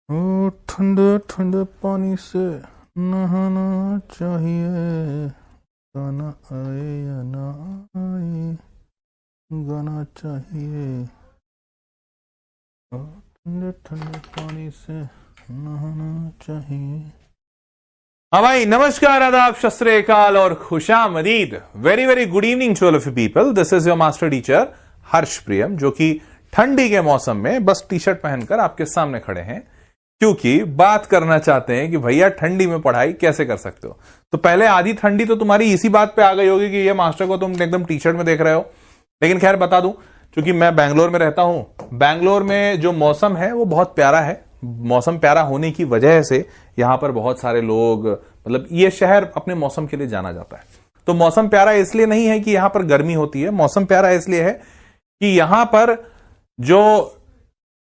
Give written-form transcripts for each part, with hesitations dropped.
ओ ठंडे ठंडे पानी से नहाना चाहिए, गाना आए या ना आए, गाना चाहिए। ओ ठंडे ठंडे पानी से नहाना चाहिए। हाँ भाई, नमस्कार, आदाब, सत श्री अकाल और खुशामदीद। Very very good evening to all of you people. This is your master teacher Harsh Priyam, जो कि ठंडी के मौसम में बस टी शर्ट पहनकर आपके सामने खड़े हैं, क्योंकि बात करना चाहते हैं कि भैया ठंडी में पढ़ाई कैसे कर सकते हो। तो पहले आधी ठंडी तो तुम्हारी इसी बात पे आ गई होगी कि ये मास्टर को तुम एकदम टी शर्ट में देख रहे हो। लेकिन खैर बता दूं, क्योंकि मैं बैंगलोर में रहता हूं, बैंगलोर में जो मौसम है वो बहुत प्यारा है। मौसम प्यारा होने की वजह से यहां पर बहुत सारे लोग, मतलब ये शहर अपने मौसम के लिए जाना जाता है। तो मौसम प्यारा इसलिए नहीं है कि यहां पर गर्मी होती है, मौसम प्यारा इसलिए है कि यहां पर जो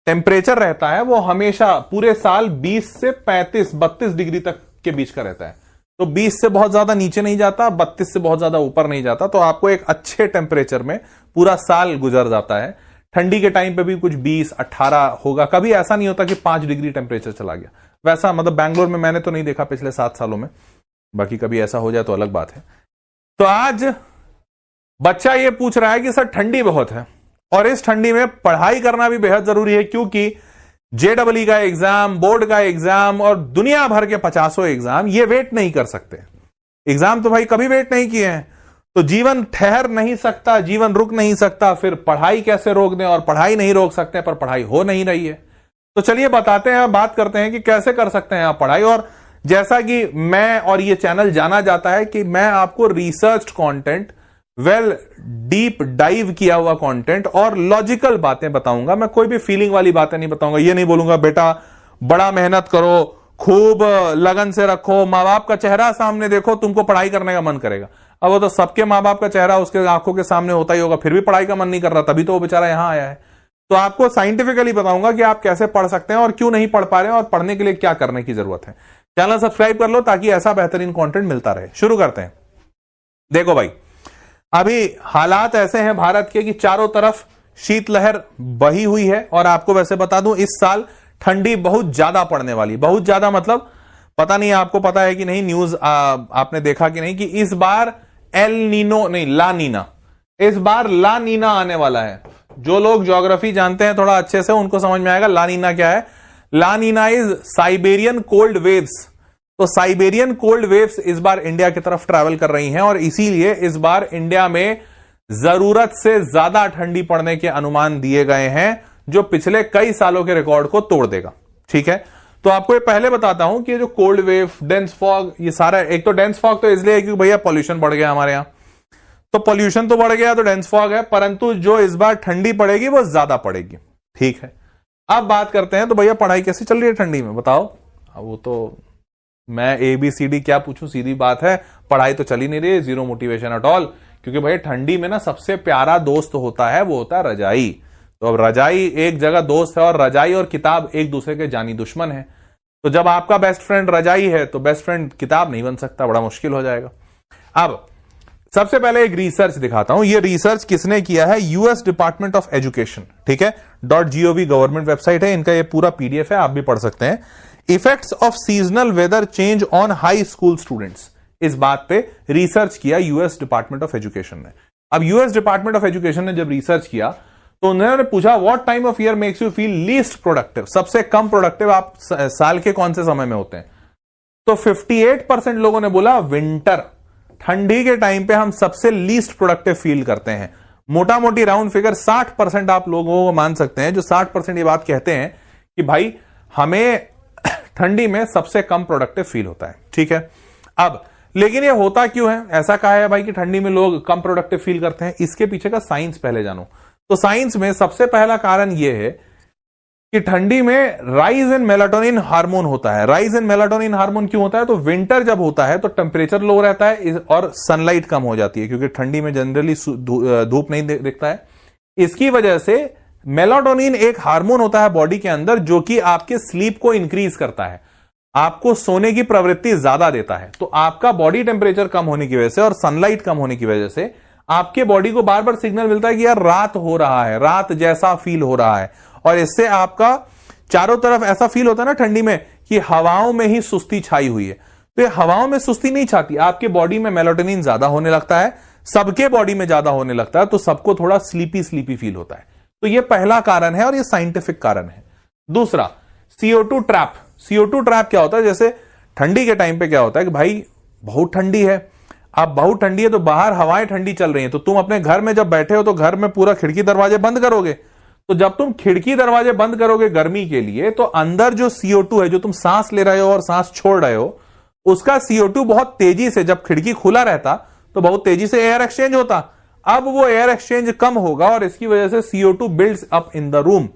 टेम्परेचर रहता है वो हमेशा पूरे साल 20 से 35-32 डिग्री तक के बीच का रहता है। तो 20 से बहुत ज्यादा नीचे नहीं जाता, 32 से बहुत ज्यादा ऊपर नहीं जाता। तो आपको एक अच्छे टेम्परेचर में पूरा साल गुजर जाता है। ठंडी के टाइम पे भी कुछ 20-18 होगा, कभी ऐसा नहीं होता कि 5 डिग्री टेम्परेचर चला गया। वैसा मतलब बैंगलोर में मैंने तो नहीं देखा पिछले 7 सालों में, बाकी कभी ऐसा हो जाए तो अलग बात है। तो आज बच्चा ये पूछ रहा है कि सर ठंडी बहुत है और इस ठंडी में पढ़ाई करना भी बेहद जरूरी है, क्योंकि जेडब्ल्यू का एग्जाम, बोर्ड का एग्जाम और दुनिया भर के 50 एग्जाम ये वेट नहीं कर सकते। एग्जाम तो भाई कभी वेट नहीं किए हैं। तो जीवन ठहर नहीं सकता, जीवन रुक नहीं सकता, फिर पढ़ाई कैसे रोक दें, और पढ़ाई नहीं रोक सकते पर पढ़ाई हो नहीं रही है। तो चलिए बताते हैं, बात करते हैं कि कैसे कर सकते हैं आप पढ़ाई। और जैसा कि मैं और ये चैनल जाना जाता है कि मैं आपको research content, well deep dive किया हुआ कंटेंट और लॉजिकल बातें बताऊंगा। मैं कोई भी फीलिंग वाली बातें नहीं बताऊंगा। ये नहीं बोलूंगा बेटा बड़ा मेहनत करो, खूब लगन से रखो, माँ बाप का चेहरा सामने देखो, तुमको पढ़ाई करने का मन करेगा। अब वो तो सबके माँ बाप का चेहरा उसके आंखों के सामने होता ही होगा, फिर भी पढ़ाई का मन नहीं कर रहा, तभी तो वो बेचारा यहां आया है। तो आपको साइंटिफिकली बताऊंगा कि आप कैसे पढ़ सकते हैं और क्यों नहीं पढ़ पा रहे हैं और पढ़ने के लिए क्या करने की जरूरत है। चैनल सब्सक्राइब कर लो ताकि ऐसा बेहतरीन कंटेंट मिलता रहे। शुरू करते हैं। देखो भाई, अभी हालात ऐसे हैं भारत के कि चारों तरफ शीतलहर बही हुई है। और आपको वैसे बता दूं, इस साल ठंडी बहुत ज्यादा पड़ने वाली। बहुत ज्यादा मतलब पता नहीं आपको पता है कि नहीं, न्यूज आपने देखा कि नहीं कि इस बार एल नीनो नहीं, ला नीना, इस बार ला नीना आने वाला है। जो लोग ज्योग्राफी जानते हैं थोड़ा अच्छे से, उनको समझ में आएगा ला नीना क्या है। La Nina is Siberian cold waves. तो साइबेरियन कोल्ड वेव्स इस बार इंडिया की तरफ ट्रैवल कर रही हैं और इसीलिए इस बार इंडिया में जरूरत से ज्यादा ठंडी पड़ने के अनुमान दिए गए हैं, जो पिछले कई सालों के रिकॉर्ड को तोड़ देगा। ठीक है, तो आपको ये पहले बताता हूं कि जो कोल्ड वेव, डेंस फॉग, ये सारा, एक तो डेंस फॉग तो इसलिए है क्योंकि भैया पॉल्यूशन बढ़ गया हमारे यहां, तो पॉल्यूशन तो बढ़ गया तो डेंस फॉग है, परंतु जो इस बार ठंडी पड़ेगी वो ज्यादा पड़ेगी। ठीक है, अब बात करते हैं तो भैया पढ़ाई कैसी चल रही है ठंडी में, बताओ। अब वो तो मैं ABCD क्या पूछूं, सीधी बात है, पढ़ाई तो चल ही नहीं रही, जीरो मोटिवेशन एट ऑल। क्योंकि भाई ठंडी में ना सबसे प्यारा दोस्त होता है, वो होता है रजाई। तो अब रजाई एक जगह दोस्त है और रजाई और किताब एक दूसरे के जानी दुश्मन है। तो जब आपका बेस्ट फ्रेंड रजाई है तो बेस्ट फ्रेंड किताब नहीं बन सकता, बड़ा मुश्किल हो जाएगा। अब सबसे पहले एक रिसर्च दिखाता हूं। ये रिसर्च किसने किया है? US department of education. ठीक है, .gov गवर्नमेंट वेबसाइट है, इनका ये पूरा PDF है, आप भी पढ़ सकते हैं। Effects of seasonal weather change on high school students, इस बात पे रिसर्च किया US डिपार्टमेंट ऑफ एजुकेशन ने। अब US डिपार्टमेंट ऑफ एजुकेशन ने जब रिसर्च किया तो उन्होंने पूछा what time of year makes you feel least productive, सबसे कम प्रोडक्टिव आप साल के कौन से समय में होते हैं? तो 58% लोगों ने बोला विंटर, ठंडी के टाइम पे हम सबसे लीस्ट प्रोडक्टिव फील करते हैं। मोटा मोटी राउंड फिगर 60% आप लोगों को मान सकते हैं, जो 60% ये बात कहते हैं कि भाई हमें ठंडी में सबसे कम प्रोडक्टिव फील होता है। ठीक है, अब लेकिन ये होता क्यों है? ऐसा कहा है भाई कि ठंडी में लोग कम प्रोडक्टिव फील करते हैं, इसके पीछे का साइंस पहले जानो। तो साइंस में सबसे पहला कारण यह है कि ठंडी में राइज इन मेलाटोनिन हार्मोन होता है। राइज इन मेलाटोनिन हार्मोन क्यों होता है? तो विंटर जब होता है तो टेम्परेचर लो रहता है और सनलाइट कम हो जाती है, क्योंकि ठंडी में जनरली धूप नहीं दिखता है। इसकी वजह से मेलाटोनिन एक हार्मोन होता है बॉडी के अंदर, जो कि आपके स्लीप को इंक्रीज करता है, आपको सोने की प्रवृत्ति ज्यादा देता है। तो आपका बॉडी टेम्परेचर कम होने की वजह से और सनलाइट कम होने की वजह से आपके बॉडी को बार बार सिग्नल मिलता है कि यार रात हो रहा है, रात जैसा फील हो रहा है, और इससे आपका चारों तरफ ऐसा फील होता है ना ठंडी में कि हवाओं में ही सुस्ती छाई हुई है। तो ये हवाओं में सुस्ती नहीं छाती, आपके बॉडी में मेलाटोनिन ज्यादा होने लगता है, सबके बॉडी में ज्यादा होने लगता है, तो सबको थोड़ा स्लीपी स्लीपी फील होता है। तो ये पहला कारण है और ये साइंटिफिक कारण है। दूसरा, CO2 ट्रैप। CO2 ट्रैप क्या होता है, जैसे ठंडी के टाइम पे क्या होता है कि भाई बहुत ठंडी है, अब बहुत ठंडी है तो बाहर हवाएं ठंडी चल रही हैं, तो तुम अपने घर में जब बैठे हो तो घर में पूरा खिड़की दरवाजे बंद करोगे। तो जब तुम खिड़की दरवाजे बंद करोगे गर्मी के लिए, तो अंदर जो CO2 है, जो तुम सांस ले रहे हो और सांस छोड़ रहे हो, उसका CO2 बहुत तेजी से, जब खिड़की खुला रहता तो बहुत तेजी से एयर एक्सचेंज होता। अब वो एयर एक्सचेंज कम होगा और इसकी वजह से CO2 builds up in the room.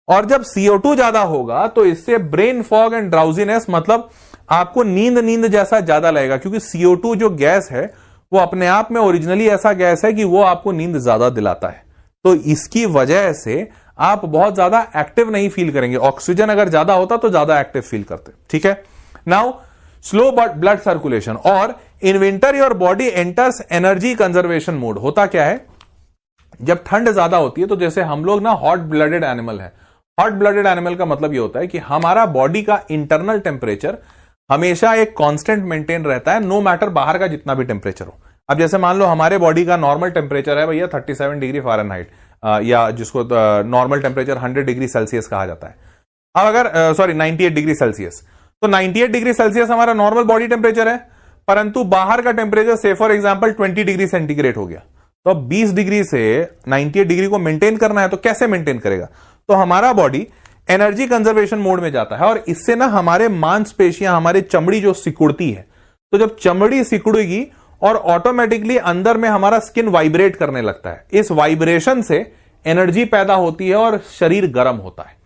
और जब CO2 ज्यादा होगा तो इससे ब्रेन फॉग एंड ड्राउजीनेस, मतलब आपको नींद जैसा ज्यादा लगेगा, क्योंकि CO2 जो गैस है वो अपने आप में ओरिजिनली ऐसा गैस है कि वो आपको नींद ज्यादा दिलाता है। तो इसकी वजह से आप बहुत ज्यादा एक्टिव नहीं फील करेंगे। ऑक्सीजन अगर ज्यादा होता तो ज्यादा एक्टिव फील करते। ठीक है। नाउ स्लो ब्लड सर्कुलेशन, और in winter your body enters energy conservation mode. होता क्या है, जब ठंड ज्यादा होती है तो जैसे हम लोग ना हॉट ब्लडेड एनिमल है। हॉट ब्लडेड एनिमल का मतलब ये होता है कि हमारा बॉडी का इंटरनल टेम्परेचर हमेशा एक कांस्टेंट मेंटेन रहता है, नो मैटर बाहर का जितना भी टेम्परेचर हो। अब जैसे मान लो हमारे बॉडी का नॉर्मल टेम्परेचर है भैया 37 डिग्री फ़ारेनहाइट, या जिसको नॉर्मल टेम्परेचर 100 डिग्री सेल्सियस कहा जाता है। अब अगर 98 डिग्री सेल्सियस, तो 98 डिग्री सेल्सियस हमारा नॉर्मल बॉडी टेम्परेचर है, परंतु बाहर का टेम्परेचर से फॉर एग्जांपल 20 डिग्री सेंटीग्रेड हो गया। तो अब 20 डिग्री से 98 डिग्री को मेंटेन करना है, तो कैसे मेंटेन करेगा? तो हमारा बॉडी एनर्जी कंजर्वेशन मोड में जाता है, और इससे ना हमारे मांसपेशियां, हमारी चमड़ी जो सिकुड़ती है, तो जब चमड़ी सिकुड़ेगी और ऑटोमेटिकली अंदर में हमारा स्किन वाइब्रेट करने लगता है। इस वाइब्रेशन से एनर्जी पैदा होती है और शरीर गर्म होता है।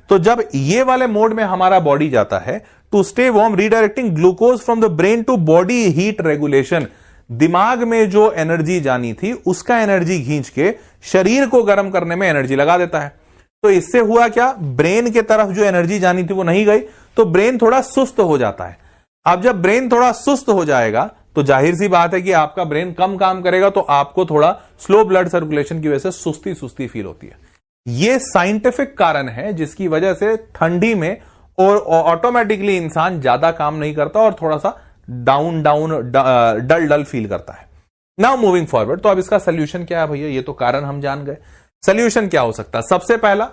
तो जब ये वाले मोड में हमारा बॉडी जाता है, to stay warm redirecting glucose from the brain to body heat regulation, दिमाग में जो एनर्जी जानी थी उसका एनर्जी खींच के शरीर को गर्म करने में एनर्जी लगा देता है। तो इससे हुआ क्या, ब्रेन के तरफ जो एनर्जी जानी थी वो नहीं गई, तो ब्रेन थोड़ा सुस्त हो जाता है। अब जब ब्रेन थोड़ा सुस्त हो जाएगा तो जाहिर सी बात है कि आपका ब्रेन कम काम करेगा, तो आपको थोड़ा स्लो ब्लड सर्कुलेशन की वजह से सुस्ती सुस्ती फील होती है। यह साइंटिफिक कारण है जिसकी वजह से ठंडी में और ऑटोमेटिकली इंसान ज्यादा काम नहीं करता और थोड़ा सा डाउन डल फील करता है। नाउ मूविंग फॉरवर्ड, तो अब इसका सोल्यूशन क्या है भैया? ये तो कारण हम जान गए। सोल्यूशन क्या हो सकता है? सबसे पहला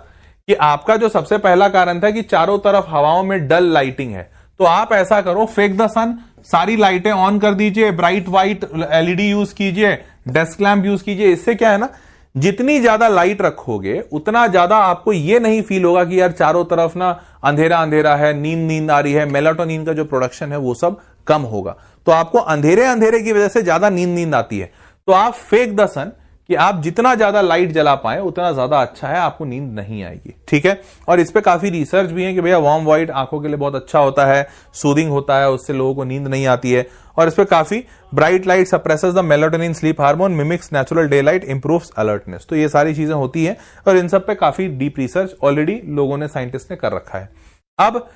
कि आपका जो सबसे पहला कारण था कि चारों तरफ हवाओं में डल लाइटिंग है, तो आप ऐसा करो, फेक द सन, सारी लाइटें ऑन कर दीजिए, ब्राइट व्हाइट LED यूज कीजिए, डेस्क लैंप यूज कीजिए। इससे क्या है ना, जितनी ज्यादा लाइट रखोगे उतना ज्यादा आपको यह नहीं फील होगा कि यार चारों तरफ ना अंधेरा अंधेरा है, नींद आ रही है, मेलाटोनिन का जो प्रोडक्शन है वो सब कम होगा। तो आपको अंधेरे की वजह से ज्यादा नींद आती है। तो आप फेक द सन कि आप जितना ज्यादा लाइट जला पाए उतना ज्यादा अच्छा है, आपको नींद नहीं आएगी। ठीक है। और इस पे काफी रिसर्च भी है कि भैया वार्म व्हाइट आंखों के लिए बहुत अच्छा होता है, सूदिंग होता है, उससे लोगों को नींद नहीं आती है। और इस पे काफी bright light suppresses the melatonin sleep hormone, mimics natural day light, improves alertness. तो ये सारी चीजें होती है और इन सब पे काफी डीप रिसर्च ऑलरेडी लोगों ने, साइंटिस्ट ने कर रखा है। अब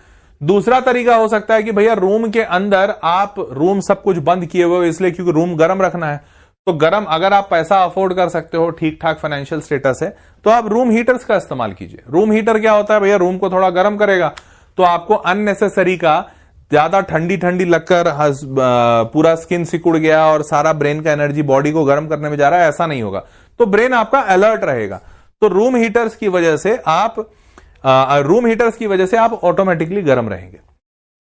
दूसरा तरीका हो सकता है कि भैया रूम के अंदर आप रूम सब कुछ बंद किए हुए हो, इसलिए क्योंकि रूम गर्म रखना है। तो गर्म, अगर आप पैसा अफोर्ड कर सकते हो, ठीक ठाक फाइनेंशियल स्टेटस है, तो आप रूम हीटर्स का इस्तेमाल कीजिए। रूम हीटर क्या होता है भैया? रूम को थोड़ा गर्म करेगा, तो आपको अननेसेसरी का ज्यादा ठंडी लगकर पूरा स्किन सिकुड़ गया और सारा ब्रेन का एनर्जी बॉडी को गर्म करने में जा रहा है, ऐसा नहीं होगा। तो ब्रेन आपका अलर्ट रहेगा। तो रूम हीटर्स की वजह से आप ऑटोमेटिकली गर्म रहेंगे।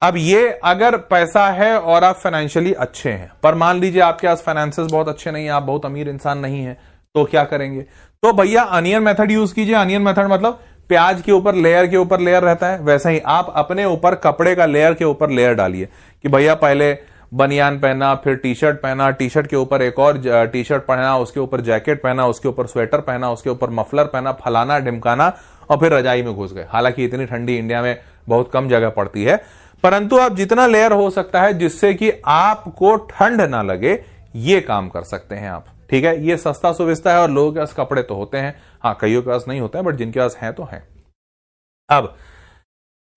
अब ये अगर पैसा है और आप फाइनेंशियली अच्छे हैं, पर मान लीजिए आपके पास फाइनेंसेस बहुत अच्छे नहीं है, आप बहुत अमीर इंसान नहीं है, तो क्या करेंगे? तो भैया अनियन मेथड यूज कीजिए। अनियन मेथड मतलब प्याज के ऊपर लेयर रहता है, वैसा ही आप अपने ऊपर कपड़े का लेयर के ऊपर लेयर डालिए कि भैया पहले बनियान पहना, फिर टी शर्ट पहना, टी शर्ट के ऊपर एक और टी शर्ट पहना, उसके ऊपर जैकेट पहना, उसके ऊपर स्वेटर पहना, उसके ऊपर मफलर पहना, फलाना ढिमकाना, और फिर रजाई में घुस गए। हालांकि इतनी ठंडी इंडिया में बहुत कम जगह पड़ती है, परंतु आप जितना लेयर हो सकता है जिससे कि आपको ठंड ना लगे, ये काम कर सकते हैं आप। ठीक है। ये सस्ता सुविस्ता है और लोगों के पास कपड़े तो होते हैं, हाँ कईयों के पास नहीं होते हैं, बट जिनके पास है तो है। अब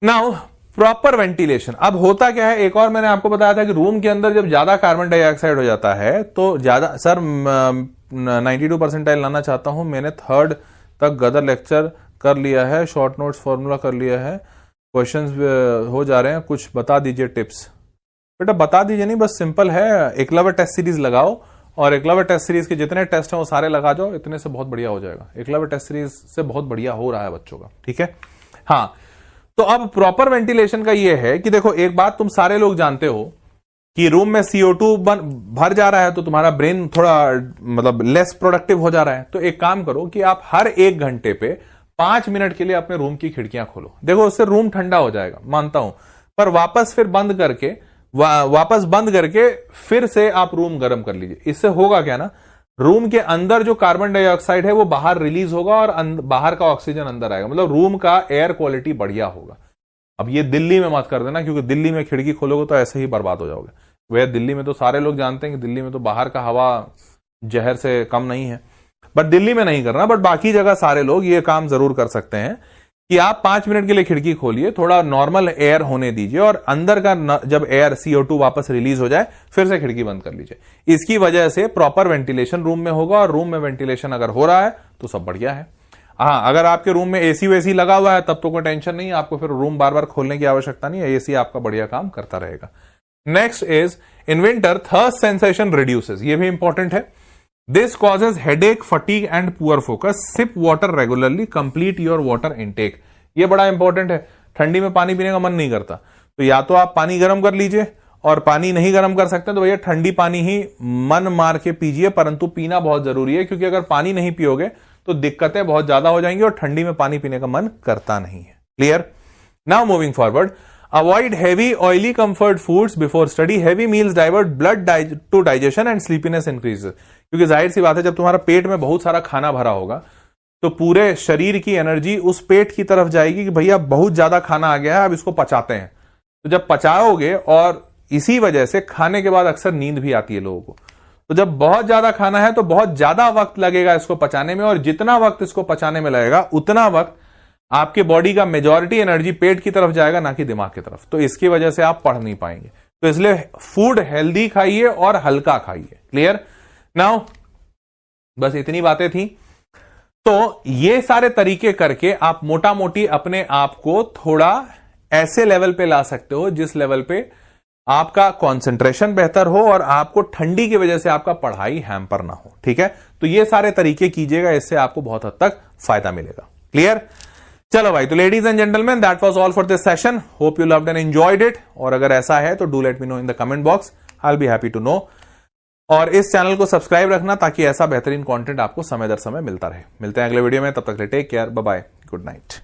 नाउ प्रॉपर वेंटिलेशन। अब होता क्या है, एक और मैंने आपको बताया था कि रूम के अंदर जब ज्यादा कार्बन डाइऑक्साइड हो जाता है तो ज्यादा, सर 92 परसेंटाइल लाना चाहता हूं, मैंने 3rd तक गदर लेक्चर कर लिया है, शॉर्ट नोट्स फॉर्मूला कर लिया है, क्वेश्चंस हो जा रहे हैं, कुछ बता दीजिए टिप्स। बेटा बता दीजिए नहीं, बस सिंपल है, एकलव्य टेस्ट सीरीज लगाओ और एकलव्य टेस्ट सीरीज के जितने टेस्ट हैं वो सारे लगा जाओ, इतने से बहुत बढ़िया हो जाएगा। एकलव्य टेस्ट सीरीज से बहुत बढ़िया हो रहा है बच्चों का, ठीक है। हाँ, तो अब प्रॉपर वेंटिलेशन का ये है कि देखो एक बात तुम सारे लोग जानते हो कि रूम में CO2 भर जा रहा है तो तुम्हारा ब्रेन थोड़ा मतलब लेस प्रोडक्टिव हो जा रहा है। तो एक काम करो कि आप हर 1 घंटे पे 5 मिनट के लिए अपने रूम की खिड़कियां खोलो। देखो उससे रूम ठंडा हो जाएगा, मानता हूं, पर वापस बंद करके फिर से आप रूम गर्म कर लीजिए। इससे होगा क्या ना, रूम के अंदर जो कार्बन डाइऑक्साइड है वो बाहर रिलीज होगा और बाहर का ऑक्सीजन अंदर आएगा, मतलब रूम का एयर क्वालिटी बढ़िया होगा। अब ये दिल्ली में मत कर देना, क्योंकि दिल्ली में खिड़की खोलोगे तो ऐसे ही बर्बाद हो जाओगे। वह दिल्ली में तो सारे लोग जानते हैं कि दिल्ली में तो बाहर का हवा जहर से कम नहीं है, बट दिल्ली में नहीं करना। बट बाकी जगह सारे लोग ये काम जरूर कर सकते हैं कि आप 5 मिनट के लिए खिड़की खोलिए, थोड़ा नॉर्मल एयर होने दीजिए और अंदर का जब एयर CO2 वापस रिलीज हो जाए फिर से खिड़की बंद कर लीजिए। इसकी वजह से प्रॉपर वेंटिलेशन रूम में होगा और रूम में वेंटिलेशन अगर हो रहा है तो सब बढ़िया है। हाँ, अगर आपके रूम में AC वेसी लगा हुआ है तब तो कोई टेंशन नहीं, आपको फिर रूम बार बार खोलने की आवश्यकता नहीं है, AC आपका बढ़िया काम करता रहेगा। Next is in winter thirst sensation reduces, ये भी इंपॉर्टेंट है। This causes headache, fatigue and poor focus. Sip water regularly, complete your water intake. ये बड़ा इंपॉर्टेंट है। ठंडी में पानी पीने का मन नहीं करता तो या तो आप पानी गर्म कर लीजिए, और पानी नहीं गर्म कर सकते तो भैया ठंडी पानी ही मन मार के पीजिए, परंतु पीना बहुत जरूरी है, क्योंकि अगर पानी नहीं पियोगे तो दिक्कतें बहुत ज्यादा हो जाएंगी और ठंडी में पानी पीने का मन करता नहीं है। Clear? Now moving forward, avoid heavy oily comfort foods before study. Heavy meals divert blood to digestion and sleepiness increases. क्योंकि जाहिर सी बात है, जब तुम्हारा पेट में बहुत सारा खाना भरा होगा तो पूरे शरीर की एनर्जी उस पेट की तरफ जाएगी कि भैया बहुत ज्यादा खाना आ गया है, अब इसको पचाते हैं। तो जब पचाओगे, और इसी वजह से खाने के बाद अक्सर नींद भी आती है लोगों को, तो जब बहुत ज्यादा खाना है तो बहुत ज्यादा वक्त लगेगा इसको पचाने में, और जितना वक्त इसको पचाने में लगेगा उतना वक्त आपके बॉडी का मेजॉरिटी एनर्जी पेट की तरफ जाएगा, ना कि दिमाग की तरफ। तो इसकी वजह से आप पढ़ नहीं पाएंगे। तो इसलिए फूड हेल्दी खाइए और हल्का खाइए। क्लियर? नाउ बस इतनी बातें थी। तो ये सारे तरीके करके आप मोटा मोटी अपने आप को थोड़ा ऐसे लेवल पे ला सकते हो जिस लेवल पे आपका कंसंट्रेशन बेहतर हो और आपको ठंडी की वजह से आपका पढ़ाई हैम्पर ना हो। ठीक है? तो ये सारे तरीके कीजिएगा, इससे आपको बहुत हद तक फायदा मिलेगा। क्लियर? चलो भाई, तो ladies and gentleman, that was all for this session. Hope you loved and enjoyed it. और अगर ऐसा है तो do let me know in the comment box, I will be happy to know. और इस चैनल को सब्सक्राइब रखना ताकि ऐसा बेहतरीन कंटेंट आपको समय दर समय मिलता रहे। मिलते हैं अगले वीडियो में, तब तक take care, bye bye, good night.